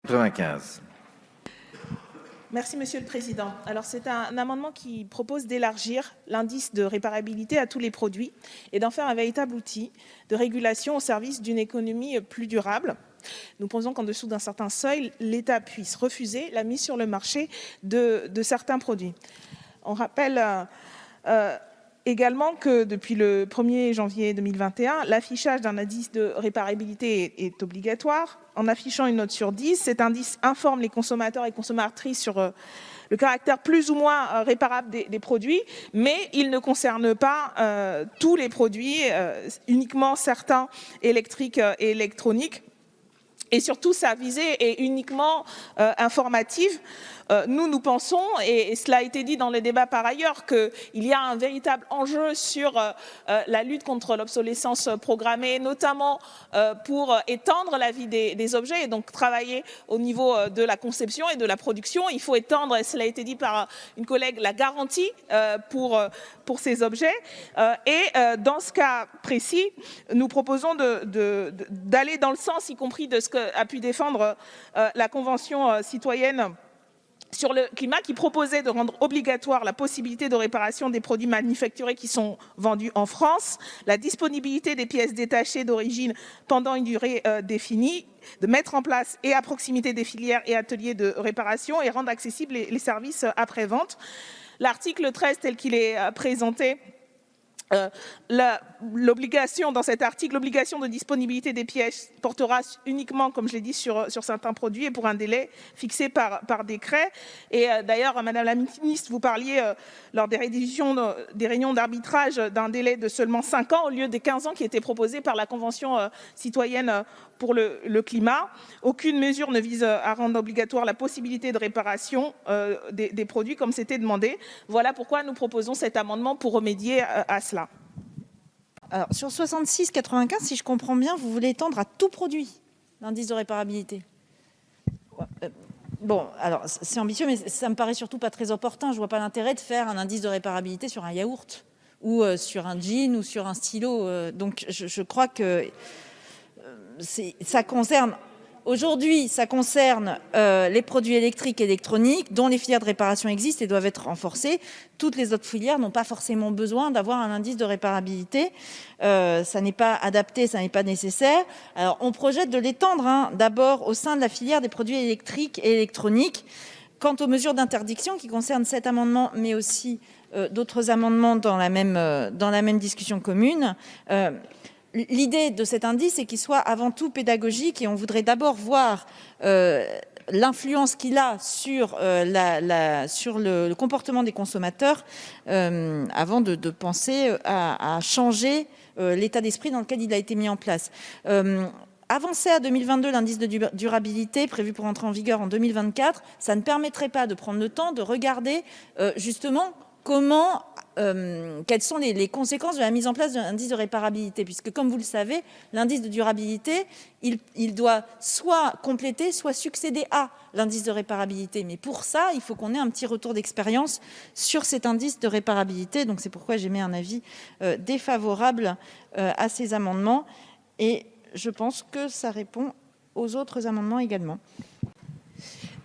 95. Merci, Monsieur le Président. Alors, c'est un amendement qui propose d'élargir l'indice de réparabilité à tous les produits et d'en faire un véritable outil de régulation au service d'une économie plus durable. Nous pensons qu'en dessous d'un certain seuil, l'État puisse refuser la mise sur le marché de certains produits. On rappelle également que depuis le 1er janvier 2021, l'affichage d'un indice de réparabilité est obligatoire. En affichant une note sur 10, cet indice informe les consommateurs et consommatrices sur le caractère plus ou moins réparable des produits, mais il ne concerne pas tous les produits, uniquement certains électriques et électroniques. Et surtout, sa visée est uniquement informative. Nous pensons, et cela a été dit dans les débats par ailleurs, qu'il y a un véritable enjeu sur la lutte contre l'obsolescence programmée, notamment pour étendre la vie des objets et donc travailler au niveau de la conception et de la production. Il faut étendre, et cela a été dit par une collègue, la garantie pour ces objets. Dans ce cas précis, nous proposons d'aller dans le sens, y compris de ce qu'a pu défendre la Convention citoyenne sur le climat, qui proposait de rendre obligatoire la possibilité de réparation des produits manufacturés qui sont vendus en France, la disponibilité des pièces détachées d'origine pendant une durée définie, de mettre en place et à proximité des filières et ateliers de réparation et rendre accessibles les services après-vente. L'article 13 tel qu'il est présenté, l'obligation dans cet article, l'obligation de disponibilité des pièces portera uniquement, comme je l'ai dit, sur certains produits et pour un délai fixé par décret. Et d'ailleurs, Madame la Ministre, vous parliez lors des réunions d'arbitrage d'un délai de seulement 5 ans au lieu des 15 ans qui étaient proposés par la Convention citoyenne pour le climat. Aucune mesure ne vise à rendre obligatoire la possibilité de réparation des produits comme c'était demandé. Voilà pourquoi nous proposons cet amendement pour remédier à cela. Alors, sur 66,95, si je comprends bien, vous voulez étendre à tout produit l'indice de réparabilité. Bon, alors c'est ambitieux, mais ça me paraît surtout pas très opportun. Je ne vois pas l'intérêt de faire un indice de réparabilité sur un yaourt ou sur un jean ou sur un stylo. Donc, je crois que ça concerne... Aujourd'hui, ça concerne les produits électriques et électroniques dont les filières de réparation existent et doivent être renforcées. Toutes les autres filières n'ont pas forcément besoin d'avoir un indice de réparabilité. Ça n'est pas adapté, ça n'est pas nécessaire. Alors, on projette de l'étendre d'abord au sein de la filière des produits électriques et électroniques. Quant aux mesures d'interdiction qui concernent cet amendement, mais aussi d'autres amendements dans la même discussion commune, l'idée de cet indice, c'est qu'il soit avant tout pédagogique et on voudrait d'abord voir l'influence qu'il a sur le comportement des consommateurs avant de penser à changer l'état d'esprit dans lequel il a été mis en place. Avancer à 2022 l'indice de durabilité prévu pour entrer en vigueur en 2024, ça ne permettrait pas de prendre le temps de regarder justement quelles sont les conséquences de la mise en place d'un indice de réparabilité, puisque comme vous le savez, l'indice de durabilité, il doit soit compléter, soit succéder à l'indice de réparabilité. Mais pour ça, il faut qu'on ait un petit retour d'expérience sur cet indice de réparabilité. Donc c'est pourquoi j'émets un avis défavorable à ces amendements. Et je pense que ça répond aux autres amendements également.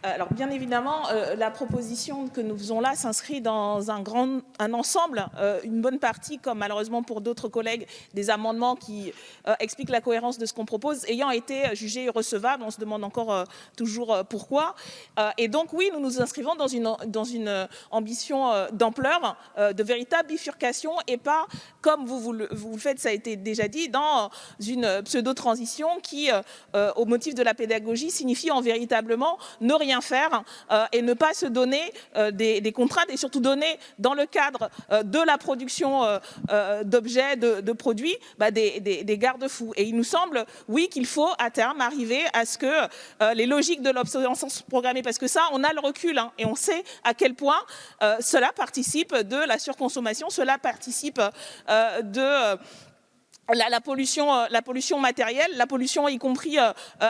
Alors bien évidemment, la proposition que nous faisons là s'inscrit dans un ensemble, une bonne partie, comme malheureusement pour d'autres collègues, des amendements qui expliquent la cohérence de ce qu'on propose, ayant été jugés irrecevables. On se demande encore toujours pourquoi. Et donc oui, nous nous inscrivons dans une ambition d'ampleur, de véritable bifurcation, et pas, comme vous le faites, ça a été déjà dit, dans une pseudo-transition qui, au motif de la pédagogie, signifie en véritablement ne rien faire et ne pas se donner des contraintes et surtout donner dans le cadre de la production d'objets, de produits, des garde-fous. Et il nous semble, oui, qu'il faut à terme arriver à ce que les logiques de l'obsolescence programmée, parce que ça, on a le recul et on sait à quel point cela participe de la surconsommation, cela participe de... La pollution matérielle, la pollution y compris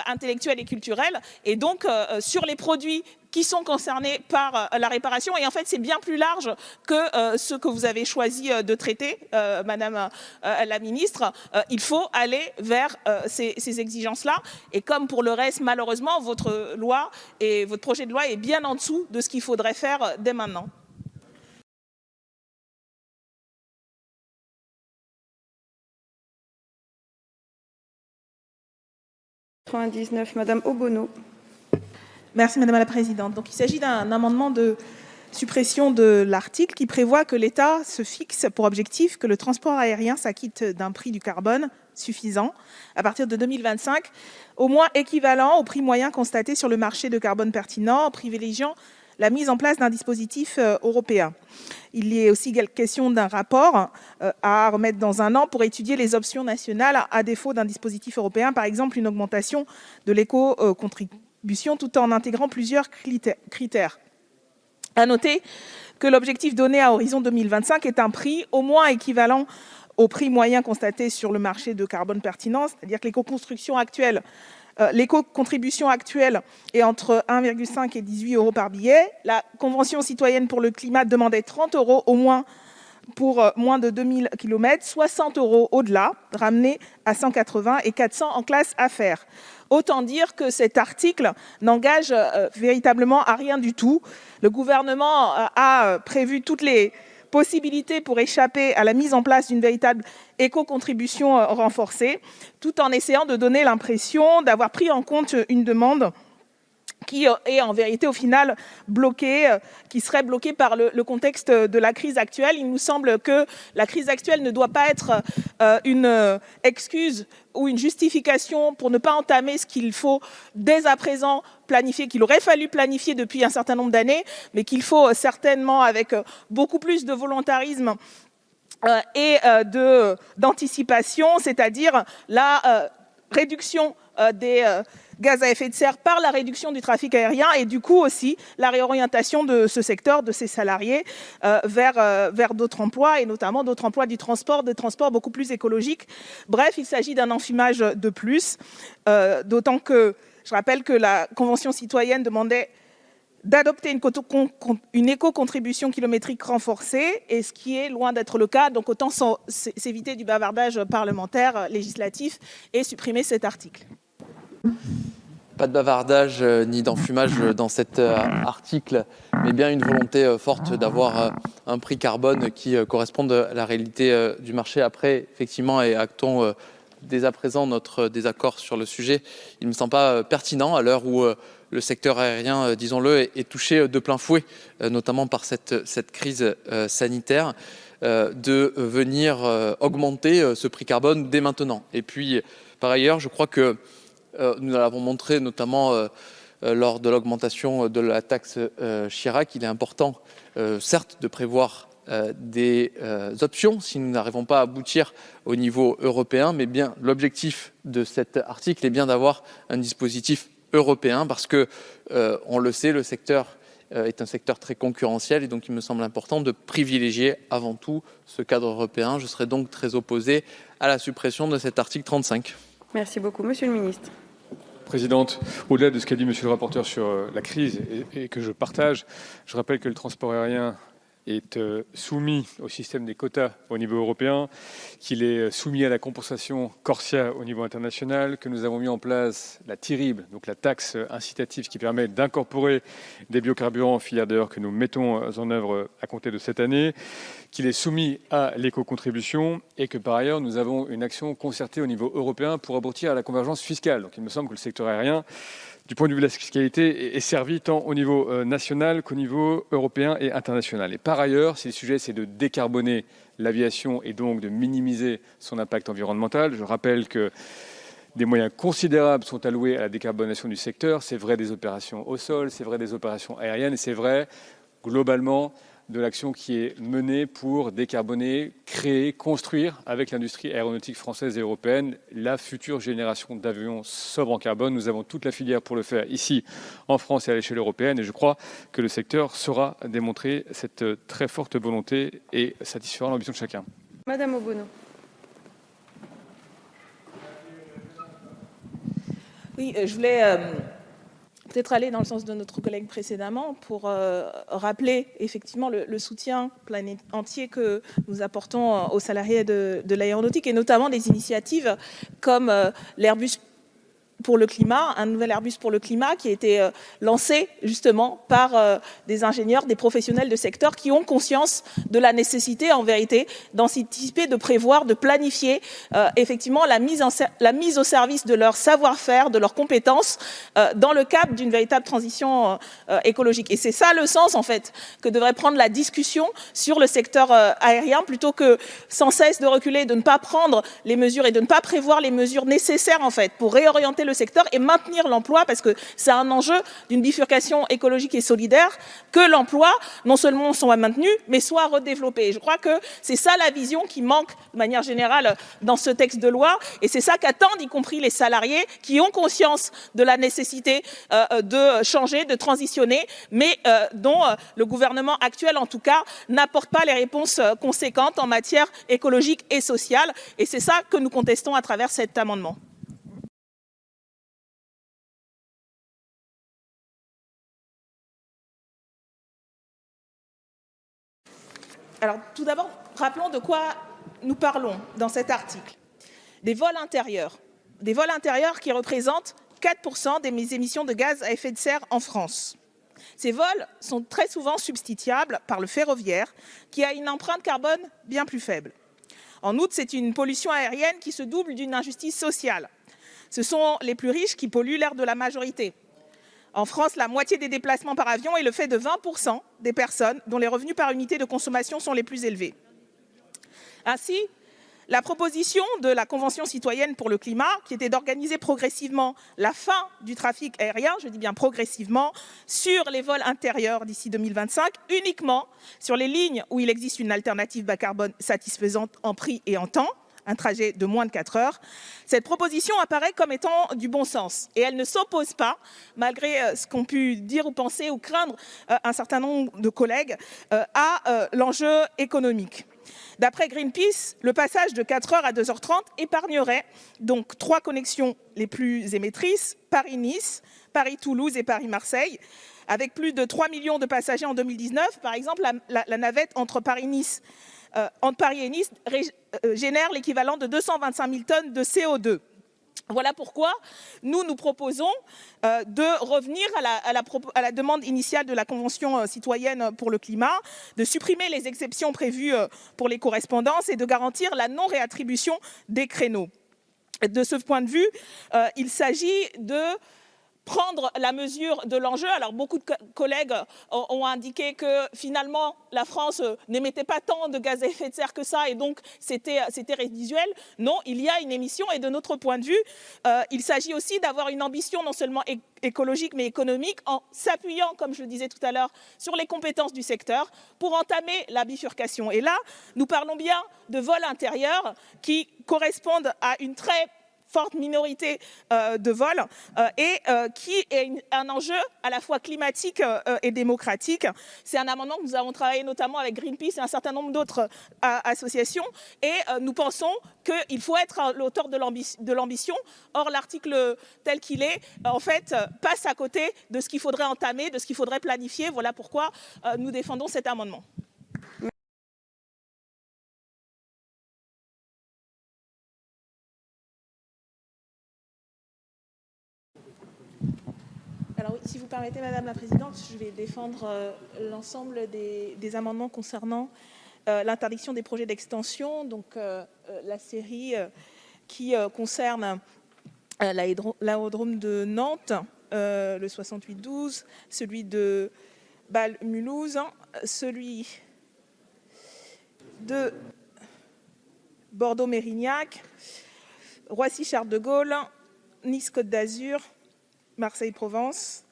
intellectuelle et culturelle. Et donc, sur les produits qui sont concernés par la réparation. Et en fait, c'est bien plus large que ce que vous avez choisi de traiter, Madame la Ministre. Il faut aller vers ces exigences-là. Et comme pour le reste, malheureusement, votre loi et votre projet de loi est bien en dessous de ce qu'il faudrait faire dès maintenant. Madame Obono. Merci Madame la Présidente. Donc, il s'agit d'un amendement de suppression de l'article qui prévoit que l'État se fixe pour objectif que le transport aérien s'acquitte d'un prix du carbone suffisant à partir de 2025, au moins équivalent au prix moyen constaté sur le marché de carbone pertinent, en privilégiant la mise en place d'un dispositif européen. Il y est aussi question d'un rapport à remettre dans un an pour étudier les options nationales à défaut d'un dispositif européen, par exemple une augmentation de l'éco-contribution tout en intégrant plusieurs critères. À noter que l'objectif donné à horizon 2025 est un prix au moins équivalent au prix moyen constaté sur le marché de carbone pertinent, c'est-à-dire que l'éco-contribution actuelle est entre 1,5 et 18 euros par billet. La Convention citoyenne pour le climat demandait 30 euros au moins pour moins de 2000 km, 60 euros au-delà, ramenés à 180 et 400 en classe affaires. Autant dire que cet article n'engage véritablement à rien du tout. Le gouvernement a prévu toutes les possibilités pour échapper à la mise en place d'une véritable éco-contribution renforcée, tout en essayant de donner l'impression d'avoir pris en compte une demande qui est en vérité au final qui serait bloquée par le contexte de la crise actuelle. Il nous semble que la crise actuelle ne doit pas être une excuse ou une justification pour ne pas entamer ce qu'il faut dès à présent planifier, qu'il aurait fallu planifier depuis un certain nombre d'années, mais qu'il faut certainement avec beaucoup plus de volontarisme et d'anticipation, c'est-à-dire la réduction des gaz à effet de serre par la réduction du trafic aérien et du coup aussi la réorientation de ce secteur, de ses salariés vers d'autres emplois et notamment d'autres emplois des transports beaucoup plus écologiques. Bref, il s'agit d'un enfumage de plus, d'autant que je rappelle que la Convention citoyenne demandait d'adopter une éco-contribution kilométrique renforcée, et ce qui est loin d'être le cas. Donc autant s'éviter du bavardage parlementaire, législatif, et supprimer cet article. Pas de bavardage ni d'enfumage dans cet article, mais bien une volonté forte d'avoir un prix carbone qui corresponde à la réalité du marché. Après, effectivement, et actons dès à présent notre désaccord sur le sujet, il ne me semble pas pertinent à l'heure où le secteur aérien, disons-le, est touché de plein fouet, notamment par cette crise sanitaire, de venir augmenter ce prix carbone dès maintenant. Et puis, par ailleurs, je crois que nous l'avons montré notamment lors de l'augmentation de la taxe Chirac, il est important, certes, de prévoir des options si nous n'arrivons pas à aboutir au niveau européen, mais bien l'objectif de cet article est bien d'avoir un dispositif européen parce que, on le sait, le secteur est un secteur très concurrentiel et donc il me semble important de privilégier avant tout ce cadre européen. Je serai donc très opposé à la suppression de cet article 35. Merci beaucoup. Monsieur le ministre. Présidente, au-delà de ce qu'a dit monsieur le rapporteur sur la crise et que je partage, je rappelle que le transport aérien est soumis au système des quotas au niveau européen, qu'il est soumis à la compensation Corsia au niveau international, que nous avons mis en place la TIRIB, donc la taxe incitative qui permet d'incorporer des biocarburants en filière d'ailleurs que nous mettons en œuvre à compter de cette année, qu'il est soumis à l'éco-contribution et que par ailleurs nous avons une action concertée au niveau européen pour aboutir à la convergence fiscale. Donc il me semble que le secteur aérien, du point de vue de la fiscalité, est servi tant au niveau national qu'au niveau européen et international. Et par ailleurs, si le sujet c'est de décarboner l'aviation et donc de minimiser son impact environnemental, je rappelle que des moyens considérables sont alloués à la décarbonation du secteur. C'est vrai des opérations au sol, c'est vrai des opérations aériennes et c'est vrai globalement de l'action qui est menée pour décarboner, créer, construire avec l'industrie aéronautique française et européenne la future génération d'avions sobres en carbone. Nous avons toute la filière pour le faire ici en France et à l'échelle européenne et je crois que le secteur saura démontrer cette très forte volonté et satisfera l'ambition de chacun. Madame Obono. Oui, je voulais peut-être aller dans le sens de notre collègue précédemment pour rappeler effectivement le soutien plein entier que nous apportons aux salariés de l'aéronautique et notamment des initiatives comme l'Airbus pour le climat, un nouvel Airbus pour le climat qui a été lancé justement par des ingénieurs, des professionnels de secteur qui ont conscience de la nécessité en vérité d'anticiper, de prévoir, de planifier effectivement la mise au service de leur savoir-faire, de leurs compétences dans le cadre d'une véritable transition écologique. Et c'est ça le sens en fait que devrait prendre la discussion sur le secteur aérien plutôt que sans cesse de reculer, de ne pas prendre les mesures et de ne pas prévoir les mesures nécessaires en fait pour réorienter le secteur et maintenir l'emploi parce que c'est un enjeu d'une bifurcation écologique et solidaire que l'emploi non seulement soit maintenu mais soit redéveloppé. Et je crois que c'est ça la vision qui manque de manière générale dans ce texte de loi et c'est ça qu'attendent y compris les salariés qui ont conscience de la nécessité de changer, de transitionner mais dont le gouvernement actuel en tout cas n'apporte pas les réponses conséquentes en matière écologique et sociale et c'est ça que nous contestons à travers cet amendement. Alors, tout d'abord, rappelons de quoi nous parlons dans cet article. Des vols intérieurs qui représentent 4% des émissions de gaz à effet de serre en France. Ces vols sont très souvent substituables par le ferroviaire, qui a une empreinte carbone bien plus faible. En outre, c'est une pollution aérienne qui se double d'une injustice sociale. Ce sont les plus riches qui polluent l'air de la majorité. En France, la moitié des déplacements par avion est le fait de 20% des personnes dont les revenus par unité de consommation sont les plus élevés. Ainsi, la proposition de la Convention citoyenne pour le climat, qui était d'organiser progressivement la fin du trafic aérien, je dis bien progressivement, sur les vols intérieurs d'ici 2025, uniquement sur les lignes où il existe une alternative bas carbone satisfaisante en prix et en temps, un trajet de moins de 4 heures. Cette proposition apparaît comme étant du bon sens et elle ne s'oppose pas, malgré ce qu'ont pu dire ou penser ou craindre un certain nombre de collègues, à l'enjeu économique. D'après Greenpeace, le passage de 4 heures à 2h30 épargnerait donc 3 connexions les plus émettrices, Paris-Nice, Paris-Toulouse et Paris-Marseille. Avec plus de 3 millions de passagers en 2019, par exemple, la navette entre Paris et Nice génère l'équivalent de 225 000 tonnes de CO2. Voilà pourquoi nous proposons de revenir à la demande initiale de la Convention citoyenne pour le climat, de supprimer les exceptions prévues pour les correspondances et de garantir la non-réattribution des créneaux. De ce point de vue, il s'agit de prendre la mesure de l'enjeu. Alors, beaucoup de collègues ont indiqué que finalement, la France n'émettait pas tant de gaz à effet de serre que ça et donc c'était résiduel. Non, il y a une émission et de notre point de vue, il s'agit aussi d'avoir une ambition non seulement écologique mais économique en s'appuyant, comme je le disais tout à l'heure, sur les compétences du secteur pour entamer la bifurcation. Et là, nous parlons bien de vols intérieurs qui correspondent à une très forte minorité de vols et qui est un enjeu à la fois climatique et démocratique. C'est un amendement que nous avons travaillé notamment avec Greenpeace et un certain nombre d'autres associations et nous pensons qu'il faut être à l'auteur de l'ambition. Or, l'article tel qu'il est, en fait, passe à côté de ce qu'il faudrait entamer, de ce qu'il faudrait planifier. Voilà pourquoi nous défendons cet amendement. Alors, si vous permettez, Madame la Présidente, je vais défendre l'ensemble des amendements concernant l'interdiction des projets d'extension, donc la série qui concerne l'aérodrome de Nantes, le 68-12, celui de Bâle-Mulhouse, celui de Bordeaux-Mérignac, Roissy-Charles de Gaulle, Nice-Côte d'Azur, Marseille-Provence,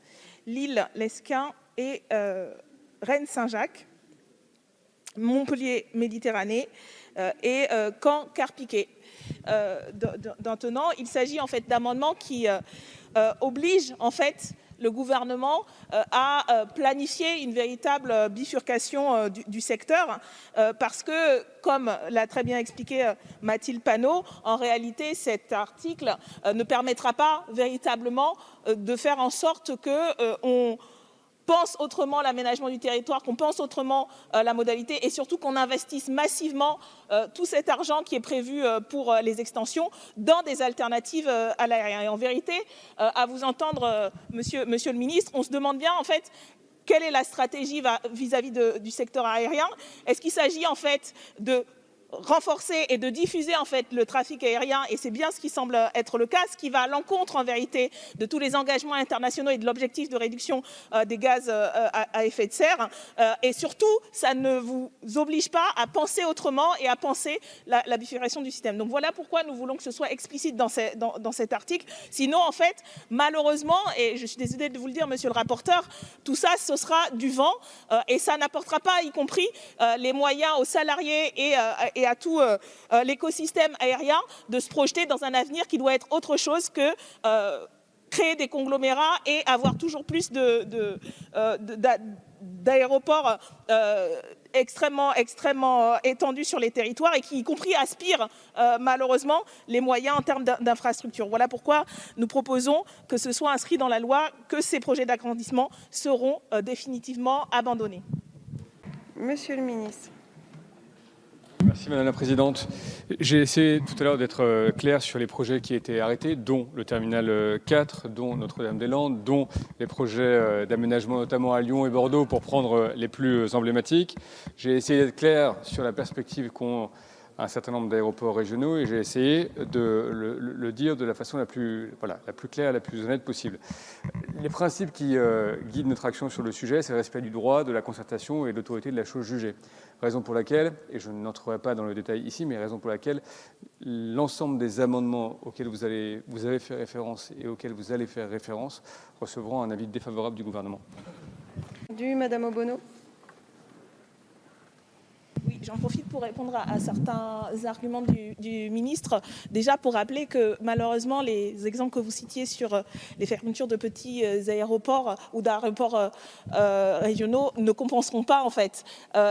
Lille-Lesquin et Rennes-Saint-Jacques, Montpellier-Méditerranée et Caen-Carpiquet. Maintenant, il s'agit en fait d'amendements qui obligent en fait le gouvernement a planifié une véritable bifurcation du secteur parce que, comme l'a très bien expliqué Mathilde Panot, en réalité, cet article ne permettra pas véritablement de faire en sorte qu'on pense autrement l'aménagement du territoire, qu'on pense autrement la modalité et surtout qu'on investisse massivement tout cet argent qui est prévu pour les extensions dans des alternatives à l'aérien. Et en vérité, à vous entendre, monsieur le ministre, on se demande bien en fait quelle est la stratégie vis-à-vis du secteur aérien. Est-ce qu'il s'agit en fait de renforcer et de diffuser en fait le trafic aérien, et c'est bien ce qui semble être le cas, ce qui va à l'encontre en vérité de tous les engagements internationaux et de l'objectif de réduction des gaz à effet de serre, et surtout ça ne vous oblige pas à penser autrement et à penser la bifurcation du système. Donc voilà pourquoi nous voulons que ce soit explicite dans cet article, sinon en fait malheureusement, et je suis désolée de vous le dire monsieur le rapporteur, tout ça ce sera du vent et ça n'apportera pas y compris les moyens aux salariés et à tout l'écosystème aérien de se projeter dans un avenir qui doit être autre chose que créer des conglomérats et avoir toujours plus d'aéroports extrêmement étendus sur les territoires et qui, y compris, aspirent malheureusement les moyens en termes d'infrastructures. Voilà pourquoi nous proposons que ce soit inscrit dans la loi que ces projets d'agrandissement seront définitivement abandonnés. Monsieur le ministre. Merci Madame la Présidente. J'ai essayé tout à l'heure d'être clair sur les projets qui étaient arrêtés, dont le terminal 4, dont Notre-Dame-des-Landes, dont les projets d'aménagement notamment à Lyon et Bordeaux pour prendre les plus emblématiques. J'ai essayé d'être clair sur la perspective qu'ont un certain nombre d'aéroports régionaux et j'ai essayé de le dire de la façon la plus claire, la plus honnête possible. Les principes qui guident notre action sur le sujet, c'est le respect du droit, de la concertation et de l'autorité de la chose jugée. Raison pour laquelle, et je n'entrerai pas dans le détail ici, mais raison pour laquelle l'ensemble des amendements auxquels vous avez fait référence et auxquels vous allez faire référence recevront un avis défavorable du gouvernement. Madame Obono. Oui, j'en profite pour répondre à certains arguments du ministre. Déjà pour rappeler que malheureusement les exemples que vous citiez sur les fermetures de petits aéroports ou d'aéroports régionaux ne compenseront pas en fait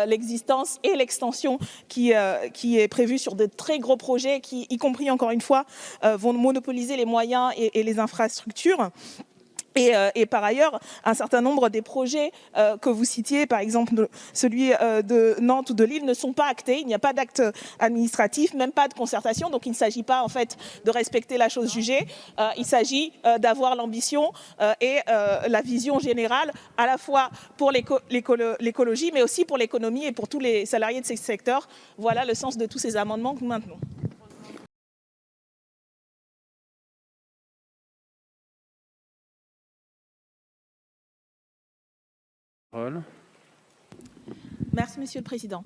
l'existence et l'extension qui est prévue sur de très gros projets qui, y compris encore une fois, vont monopoliser les moyens et les infrastructures. Et par ailleurs, un certain nombre des projets que vous citiez, par exemple celui de Nantes ou de Lille, ne sont pas actés. Il n'y a pas d'acte administratif, même pas de concertation. Donc il ne s'agit pas en fait de respecter la chose jugée. Il s'agit d'avoir l'ambition et la vision générale, à la fois pour l'écologie, mais aussi pour l'économie et pour tous les salariés de ces secteurs. Voilà le sens de tous ces amendements que nous maintenons. Merci, Monsieur le Président.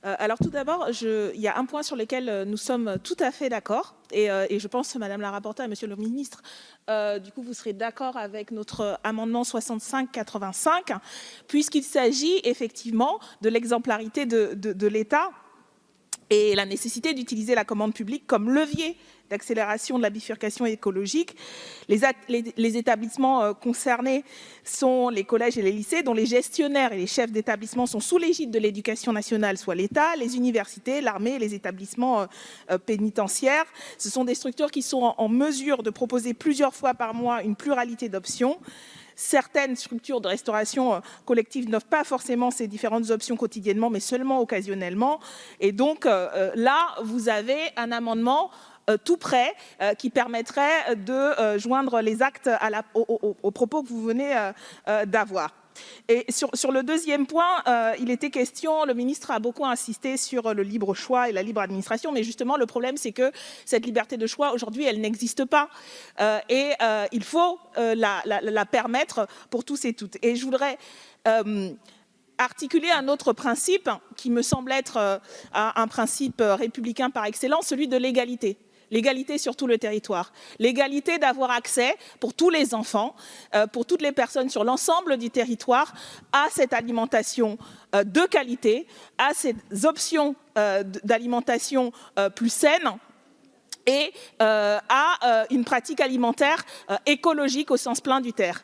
Alors tout d'abord, il y a un point sur lequel nous sommes tout à fait d'accord, et je pense, Madame la rapporteure et Monsieur le Ministre, du coup vous serez d'accord avec notre amendement 65-85, puisqu'il s'agit effectivement de l'exemplarité de l'État et la nécessité d'utiliser la commande publique comme levier d'accélération de la bifurcation écologique. Les établissements concernés sont les collèges et les lycées, dont les gestionnaires et les chefs d'établissement sont sous l'égide de l'éducation nationale, soit l'État, les universités, l'armée et les établissements pénitentiaires. Ce sont des structures qui sont en mesure de proposer plusieurs fois par mois une pluralité d'options. Certaines structures de restauration collective n'offrent pas forcément ces différentes options quotidiennement, mais seulement occasionnellement. Et donc là, vous avez un amendement tout prêt qui permettrait de joindre les actes aux propos que vous venez d'avoir. Et sur le deuxième point, il était question, le ministre a beaucoup insisté sur le libre choix et la libre administration, mais justement le problème c'est que cette liberté de choix aujourd'hui elle n'existe pas et il faut la permettre pour tous et toutes. Et je voudrais articuler un autre principe qui me semble être un principe républicain par excellence, celui de l'égalité. L'égalité sur tout le territoire, l'égalité d'avoir accès pour tous les enfants, pour toutes les personnes sur l'ensemble du territoire à cette alimentation de qualité, à ces options d'alimentation plus saines et à une pratique alimentaire écologique au sens plein du terme.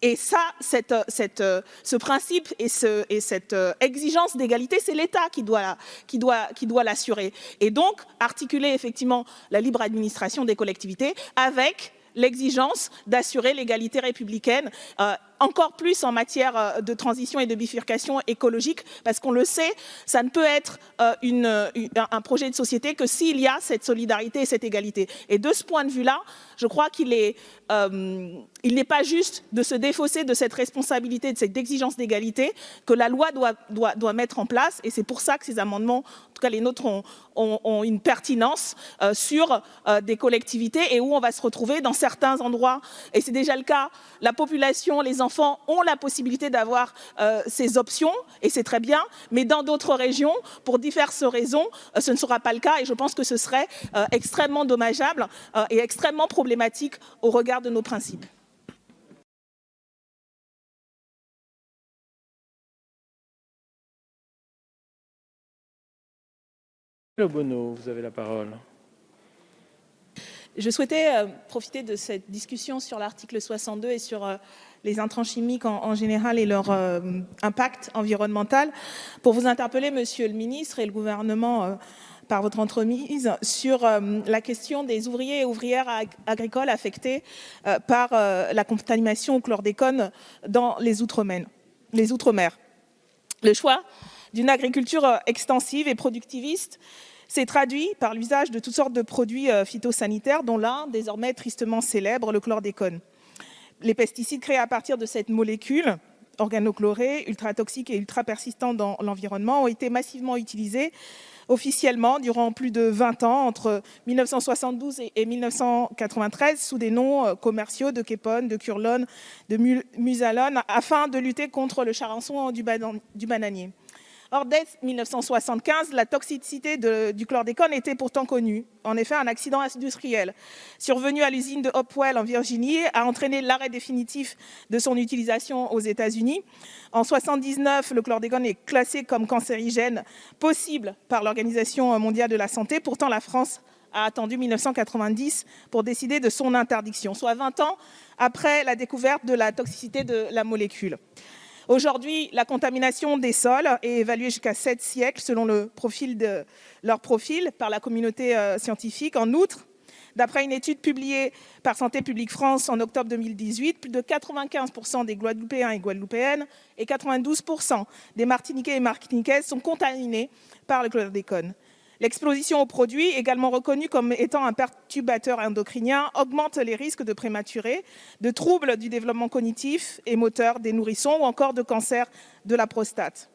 Et ça, ce principe et cette exigence d'égalité, c'est l'État qui doit l'assurer. Et donc, articuler effectivement la libre administration des collectivités avec l'exigence d'assurer l'égalité républicaine, encore plus en matière de transition et de bifurcation écologique, parce qu'on le sait, ça ne peut être un projet de société que s'il y a cette solidarité et cette égalité. Et de ce point de vue-là, je crois qu'il n'est pas juste de se défausser de cette responsabilité, de cette exigence d'égalité que la loi doit mettre en place. Et c'est pour ça que ces amendements, en tout cas les nôtres, ont une pertinence sur des collectivités et où on va se retrouver dans certains endroits, et c'est déjà le cas, la population, les enfants ont la possibilité d'avoir ces options, et c'est très bien, mais dans d'autres régions, pour diverses raisons, ce ne sera pas le cas, et je pense que ce serait extrêmement dommageable et extrêmement problématique au regard de nos principes. Obono, vous avez la parole. Je souhaitais profiter de cette discussion sur l'article 62 et sur les intrants chimiques en général et leur impact environnemental pour vous interpeller, Monsieur le ministre, et le gouvernement par votre entremise sur la question des ouvriers et ouvrières agricoles affectés par la contamination au chlordécone dans les Outre-mer. Le choix d'une agriculture extensive et productiviste s'est traduit par l'usage de toutes sortes de produits phytosanitaires, dont l'un désormais tristement célèbre, le chlordécone. Les pesticides créés à partir de cette molécule organochlorée, ultra toxique et ultra persistante dans l'environnement, ont été massivement utilisés officiellement durant plus de 20 ans, entre 1972 et 1993, sous des noms commerciaux de Kepone, de Curlone, de Musalone, afin de lutter contre le charançon du bananier. Or, dès 1975, la toxicité du chlordécone était pourtant connue. En effet, un accident industriel survenu à l'usine de Hopewell en Virginie a entraîné l'arrêt définitif de son utilisation aux États-Unis. En 1979, le chlordécone est classé comme cancérigène possible par l'Organisation mondiale de la santé. Pourtant, la France a attendu 1990 pour décider de son interdiction, soit 20 ans après la découverte de la toxicité de la molécule. Aujourd'hui, la contamination des sols est évaluée jusqu'à 7 siècles selon leur profil par la communauté scientifique. En outre, d'après une étude publiée par Santé publique France en octobre 2018, plus de 95% des Guadeloupéens et Guadeloupéennes et 92% des Martiniquais et Martiniquaises sont contaminés par le chlordécone. L'exposition aux produits, également reconnue comme étant un perturbateur endocrinien, augmente les risques de prématurés, de troubles du développement cognitif et moteur des nourrissons ou encore de cancer de la prostate.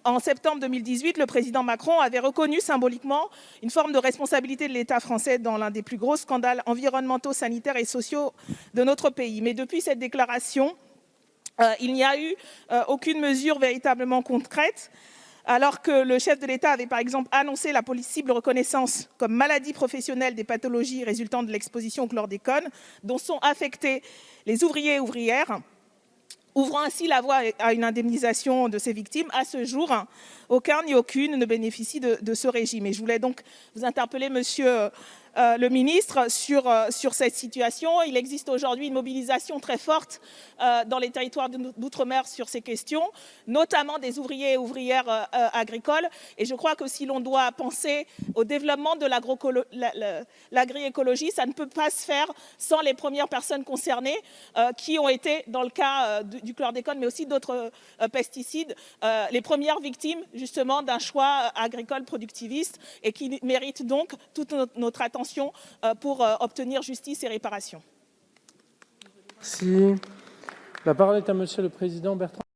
En septembre 2018, le président Macron avait reconnu symboliquement une forme de responsabilité de l'État français dans l'un des plus gros scandales environnementaux, sanitaires et sociaux de notre pays. Mais depuis cette déclaration, il n'y a eu aucune mesure véritablement concrète, alors que le chef de l'État avait par exemple annoncé la possible reconnaissance comme maladie professionnelle des pathologies résultant de l'exposition au chlordécone dont sont affectés les ouvriers et ouvrières, ouvrant ainsi la voie à une indemnisation de ces victimes. À ce jour, aucun ni aucune ne bénéficie de ce régime. Et je voulais donc vous interpeller, monsieur le ministre, sur cette situation. Il existe aujourd'hui une mobilisation très forte dans les territoires d'outre-mer sur ces questions, notamment des ouvriers et ouvrières agricoles. Et je crois que si l'on doit penser au développement de l'agroécologie, ça ne peut pas se faire sans les premières personnes concernées qui ont été, dans le cas du chlordécone, mais aussi d'autres pesticides, les premières victimes justement d'un choix agricole productiviste et qui méritent donc toute notre attention pour obtenir justice et réparation. Merci. La parole est à Monsieur le Président Bertrand.